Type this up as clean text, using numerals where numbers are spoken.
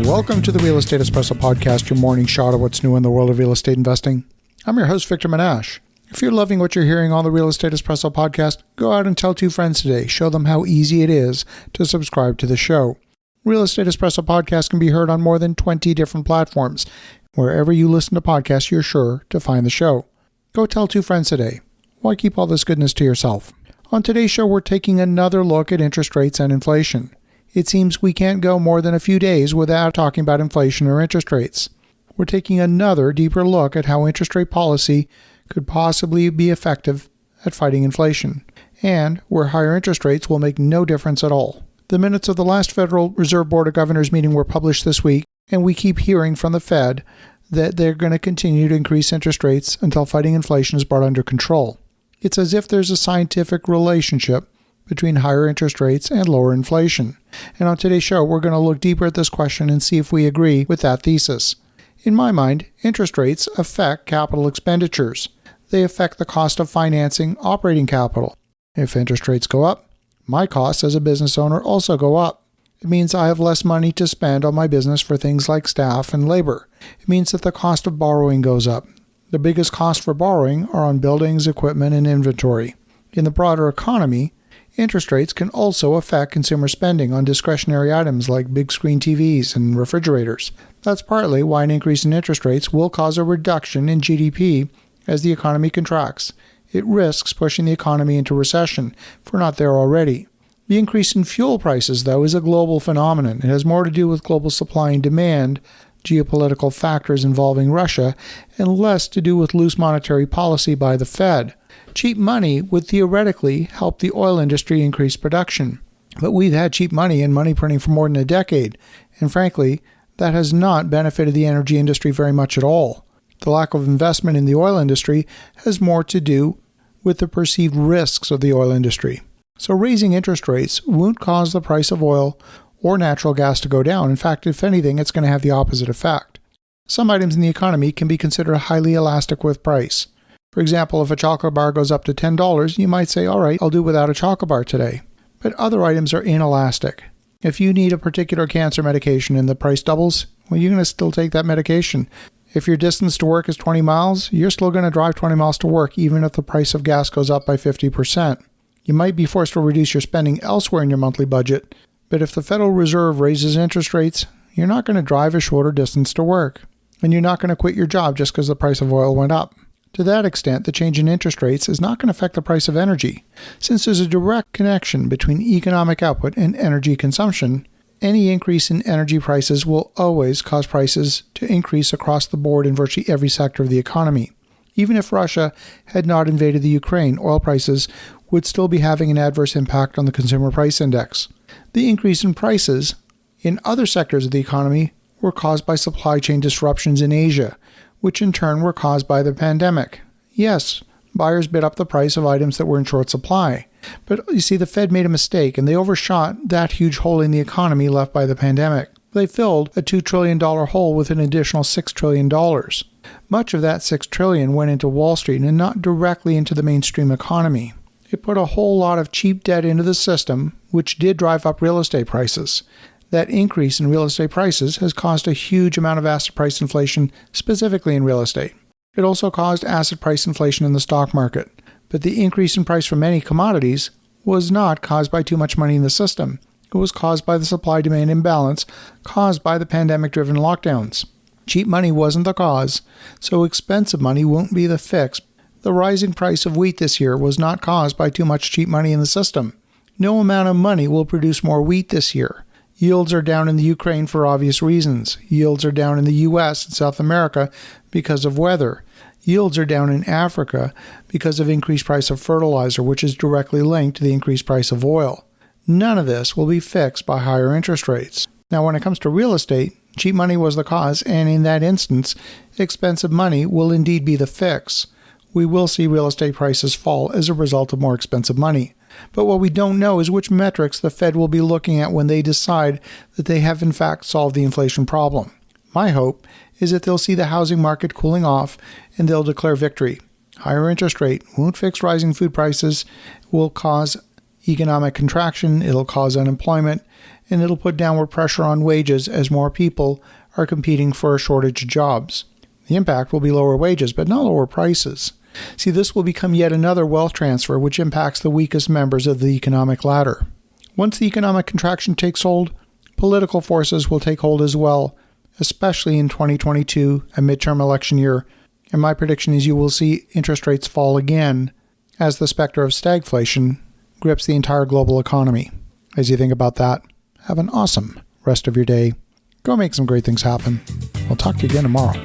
Welcome to the Real Estate Espresso Podcast, your morning shot of what's new in the world of real estate investing. I'm your host, Victor Menashe. If you're loving what you're hearing on the Real Estate Espresso Podcast, go out and tell 2 friends today. Show them how easy it is to subscribe to the show. Real Estate Espresso Podcast can be heard on more than 20 different platforms. Wherever you listen to podcasts, you're sure to find the show. Go tell 2 friends today. Why keep all this goodness to yourself? On today's show, we're taking another look at interest rates and inflation. It seems we can't go more than a few days without talking about inflation or interest rates. We're taking another deeper look at how interest rate policy could possibly be effective at fighting inflation, and where higher interest rates will make no difference at all. The minutes of the last Federal Reserve Board of Governors meeting were published this week, and we keep hearing from the Fed that they're going to continue to increase interest rates until fighting inflation is brought under control. It's as if there's a scientific relationship between higher interest rates and lower inflation. And on today's show, we're going to look deeper at this question and see if we agree with that thesis. In my mind, interest rates affect capital expenditures. They affect the cost of financing operating capital. If interest rates go up, my costs as a business owner also go up. It means I have less money to spend on my business for things like staff and labor. It means that the cost of borrowing goes up. The biggest costs for borrowing are on buildings, equipment, and inventory. In the broader economy, interest rates can also affect consumer spending on discretionary items like big screen TVs and refrigerators. That's partly why an increase in interest rates will cause a reduction in GDP as the economy contracts. It risks pushing the economy into recession if we're not there already. The increase in fuel prices, though, is a global phenomenon. It has more to do with global supply and demand, geopolitical factors involving Russia, and less to do with loose monetary policy by the Fed. Cheap money would theoretically help the oil industry increase production. But we've had cheap money and money printing for more than a decade, and frankly, that has not benefited the energy industry very much at all. The lack of investment in the oil industry has more to do with the perceived risks of the oil industry. So raising interest rates won't cause the price of oil or natural gas to go down. In fact, if anything, it's going to have the opposite effect. Some items in the economy can be considered highly elastic with price. For example, if a chocolate bar goes up to $10, you might say, all right, I'll do without a chocolate bar today. But other items are inelastic. If you need a particular cancer medication and the price doubles, well, you're going to still take that medication. If your distance to work is 20 miles, you're still going to drive 20 miles to work, even if the price of gas goes up by 50%. You might be forced to reduce your spending elsewhere in your monthly budget, but if the Federal Reserve raises interest rates, you're not going to drive a shorter distance to work. And you're not going to quit your job just because the price of oil went up. To that extent, the change in interest rates is not going to affect the price of energy. Since there's a direct connection between economic output and energy consumption, any increase in energy prices will always cause prices to increase across the board in virtually every sector of the economy. Even if Russia had not invaded the Ukraine, oil prices would still be having an adverse impact on the consumer price index. The increase in prices in other sectors of the economy were caused by supply chain disruptions in Asia, which in turn were caused by the pandemic. Yes, buyers bid up the price of items that were in short supply. But you see, the Fed made a mistake, and they overshot that huge hole in the economy left by the pandemic. They filled a $2 trillion hole with an additional $6 trillion. Much of that $6 trillion went into Wall Street and not directly into the mainstream economy. It put a whole lot of cheap debt into the system, which did drive up real estate prices. That increase in real estate prices has caused a huge amount of asset price inflation, specifically in real estate. It also caused asset price inflation in the stock market. But the increase in price for many commodities was not caused by too much money in the system. It was caused by the supply-demand imbalance caused by the pandemic-driven lockdowns. Cheap money wasn't the cause, so expensive money won't be the fix. The rising price of wheat this year was not caused by too much cheap money in the system. No amount of money will produce more wheat this year. Yields are down in the Ukraine for obvious reasons. Yields are down in the U.S. and South America because of weather. Yields are down in Africa because of increased price of fertilizer, which is directly linked to the increased price of oil. None of this will be fixed by higher interest rates. Now, when it comes to real estate, cheap money was the cause, and in that instance, expensive money will indeed be the fix. We will see real estate prices fall as a result of more expensive money. But what we don't know is which metrics the Fed will be looking at when they decide that they have in fact solved the inflation problem. My hope is that they'll see the housing market cooling off and they'll declare victory. Higher interest rate won't fix rising food prices, will cause Economic contraction, it'll cause unemployment, and it'll put downward pressure on wages as more people are competing for a shortage of jobs. The impact will be lower wages, but not lower prices. See, this will become yet another wealth transfer which impacts the weakest members of the economic ladder. Once the economic contraction takes hold, political forces will take hold as well, especially in 2022, a midterm election year, and my prediction is you will see interest rates fall again as the specter of stagflation grips the entire global economy. As you think about that, have an awesome rest of your day. Go make some great things happen. We'll talk to you again tomorrow.